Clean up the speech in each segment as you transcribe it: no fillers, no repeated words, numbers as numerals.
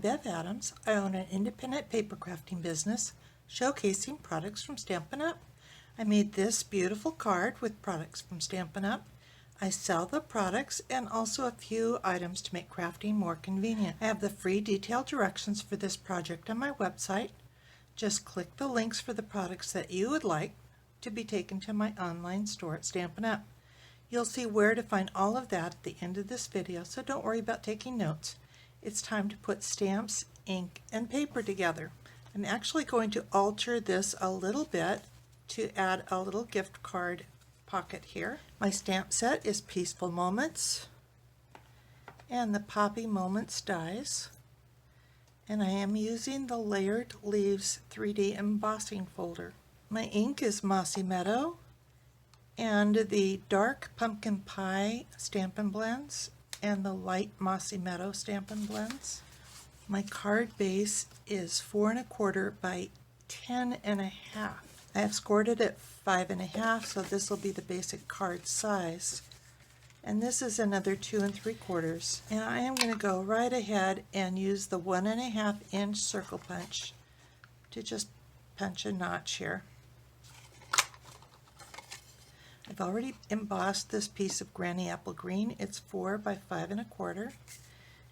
Bev Adams. I own an independent paper crafting business showcasing products from Stampin' Up! I made this beautiful card with products from Stampin' Up! I sell the products and also a few items to make crafting more convenient. I have the free detailed directions for this project on my website. Just click the links for the products that you would like to be taken to my online store at Stampin' Up! You'll see where to find all of that at the end of this video, so don't worry about taking notes. It's time to put stamps, ink, and paper together. I'm actually going to alter this a little bit to add a little gift card pocket here. My stamp set is Peaceful Moments and the Poppy Moments dies. And I am using the Layered Leaves 3D embossing folder. My ink is Mossy Meadow and the Dark Pumpkin Pie Stampin' Blends and the Light Mossy Meadow Stampin' Blends. My card base is 4 1/4 by 10 1/2. I have scored it at 5 1/2, so this will be the basic card size. And this is another 2 3/4. And I am going to go right ahead and use the 1 1/2 inch circle punch to just punch a notch here. I've already embossed this piece of Granny Apple Green. It's 4 by 5 1/4.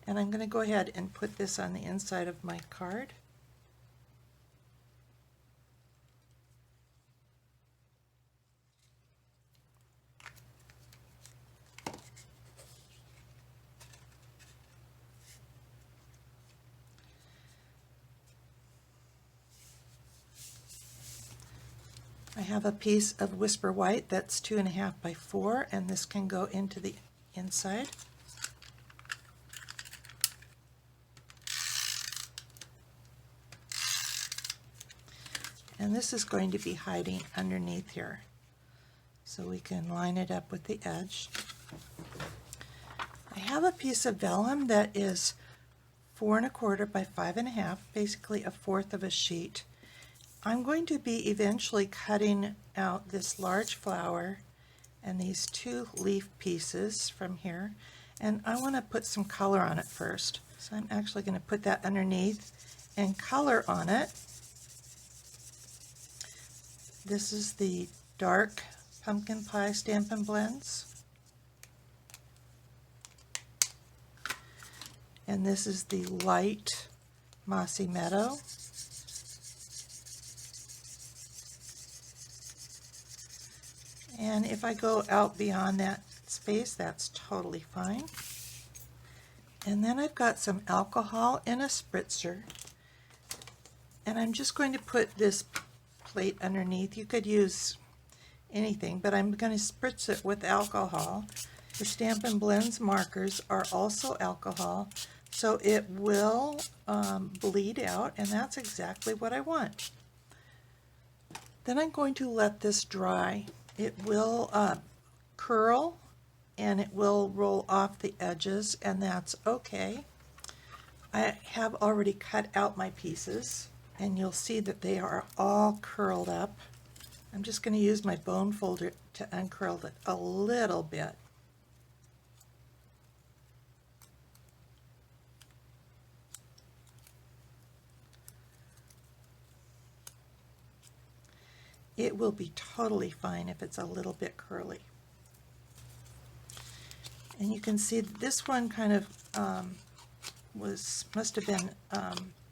And I'm going to go ahead and put this on the inside of my card. I have a piece of Whisper White that's 2 1/2 by 4, and this can go into the inside. And this is going to be hiding underneath here, so we can line it up with the edge. I have a piece of vellum that is 4 1/4 by 5 1/2, basically a fourth of a sheet. I'm going to be eventually cutting out this large flower and these 2 leaf pieces from here, and I want to put some color on it first. So I'm actually going to put that underneath and color on it. This is the Dark Pumpkin Pie Stampin' Blends, and this is the Light Mossy Meadow. And if I go out beyond that space, that's totally fine. And then I've got some alcohol in a spritzer. And I'm just going to put this plate underneath. You could use anything, but I'm going to spritz it with alcohol. The Stampin' Blends markers are also alcohol, so it will bleed out, and that's exactly what I want. Then I'm going to let this dry. It will curl and it will roll off the edges, and that's okay. I have already cut out my pieces, and you'll see that they are all curled up. I'm just going to use my bone folder to uncurl it a little bit. It will be totally fine if it's a little bit curly. And you can see this one kind of must have been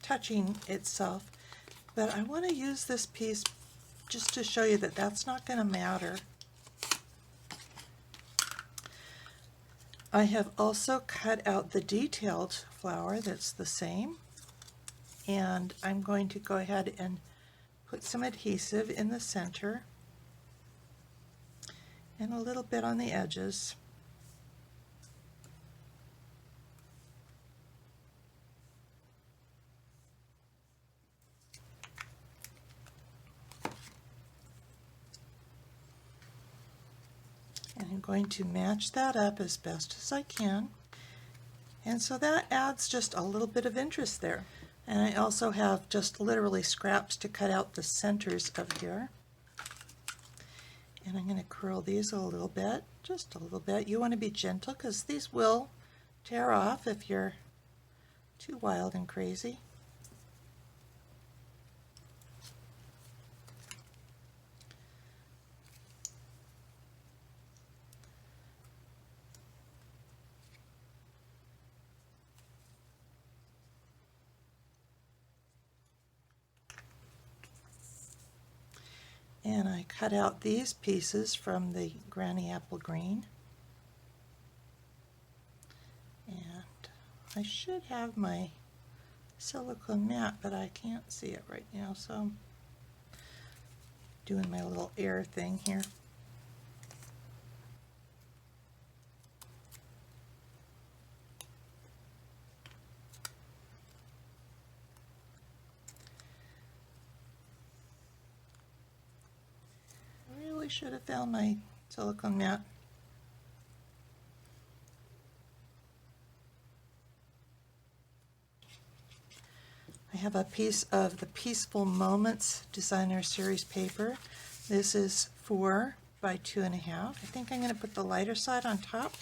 touching itself, but I want to use this piece just to show you that that's not going to matter. I have also cut out the detailed flower that's the same, and I'm going to go ahead and put some adhesive in the center and a little bit on the edges. And I'm going to match that up as best as I can. And so that adds just a little bit of interest there. And I also have just literally scraps to cut out the centers of here. And I'm going to curl these a little bit, just a little bit. You want to be gentle because these will tear off if you're too wild and crazy. And I cut out these pieces from the Granny Apple Green. And I should have my silicone mat, but I can't see it right now, so I'm doing my little air thing here. I should have found my silicone mat. I have a piece of the Peaceful Moments Designer Series paper. This is 4 by 2.5. I think I'm going to put the lighter side on top.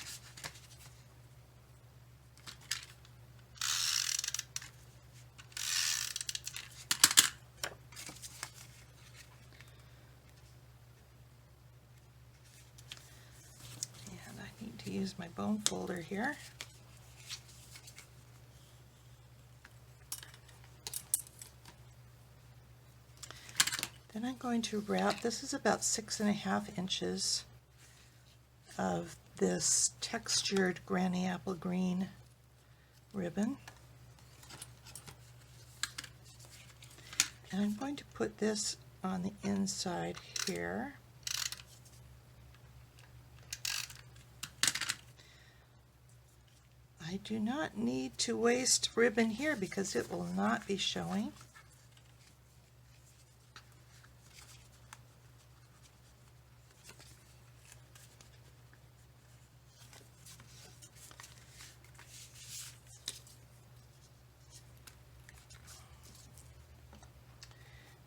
To use my bone folder here. Then I'm going to wrap, this is about 6.5 inches of this textured Granny Apple Green ribbon. And I'm going to put this on the inside here. I do not need to waste ribbon here because it will not be showing.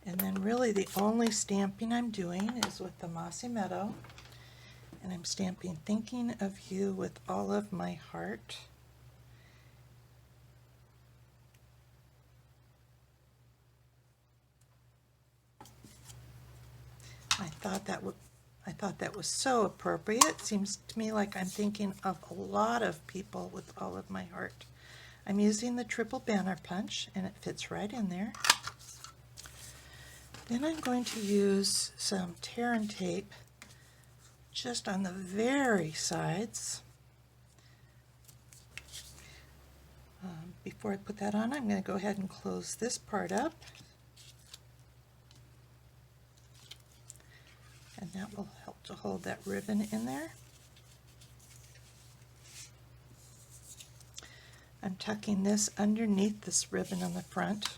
And then really the only stamping I'm doing is with the Mossy Meadow. And I'm stamping Thinking of You with all of my heart. I thought that was so appropriate. It seems to me like I'm thinking of a lot of people with all of my heart. I'm using the triple banner punch and it fits right in there. Then I'm going to use some tear and tape just on the very sides. Before I put that on, I'm going to go ahead and close this part up. And that will help to hold that ribbon in there. I'm tucking this underneath this ribbon on the front.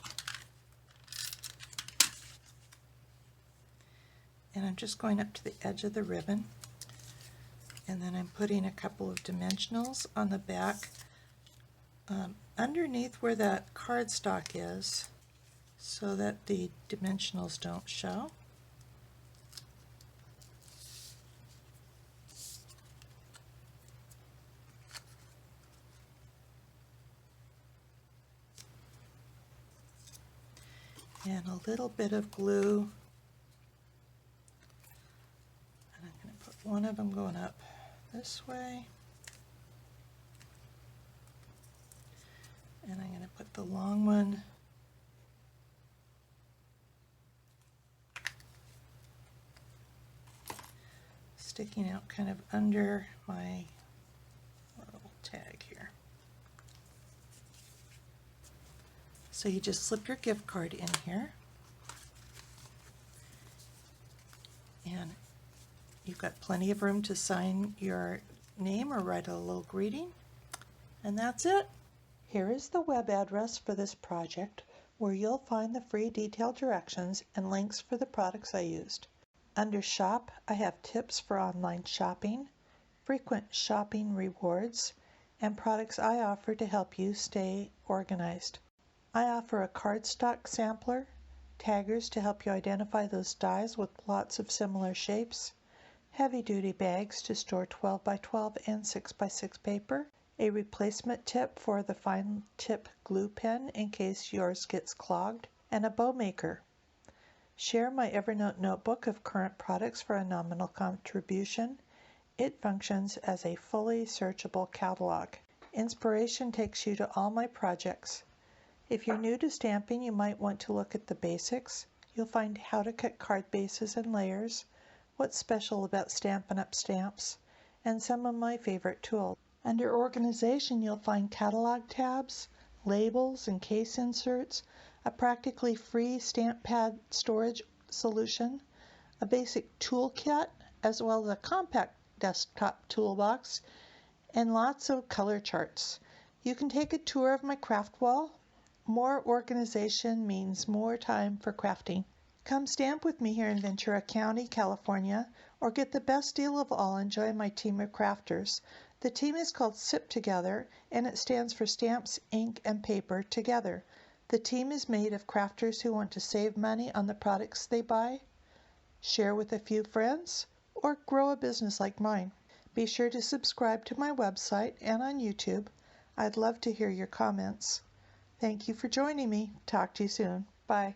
And I'm just going up to the edge of the ribbon. And then I'm putting a couple of dimensionals on the back underneath where that cardstock is so that the dimensionals don't show. And a little bit of glue, and I'm going to put one of them going up this way, and I'm going to put the long one sticking out kind of under my little tag here. So you just slip your gift card in here, and you've got plenty of room to sign your name or write a little greeting, and that's it. Here is the web address for this project where you'll find the free detailed directions and links for the products I used. Under Shop, I have tips for online shopping, frequent shopping rewards, and products I offer to help you stay organized. I offer a cardstock sampler, taggers to help you identify those dies with lots of similar shapes, heavy-duty bags to store 12 by 12 and 6 by 6 paper, a replacement tip for the fine tip glue pen in case yours gets clogged, and a bow maker. Share my Evernote notebook of current products for a nominal contribution. It functions as a fully searchable catalog. Inspiration takes you to all my projects. If you're new to stamping, you might want to look at the basics. You'll find how to cut card bases and layers, what's special about Stampin' Up! Stamps, and some of my favorite tools. Under Organization, you'll find catalog tabs, labels and case inserts, a practically free stamp pad storage solution, a basic toolkit, as well as a compact desktop toolbox, and lots of color charts. You can take a tour of my craft wall. More organization means more time for crafting. Come stamp with me here in Ventura County, California, or get the best deal of all and join my team of crafters. The team is called SIP Together, and it stands for Stamps, Ink, and Paper Together. The team is made of crafters who want to save money on the products they buy, share with a few friends, or grow a business like mine. Be sure to subscribe to my website and on YouTube. I'd love to hear your comments. Thank you for joining me. Talk to you soon. Bye.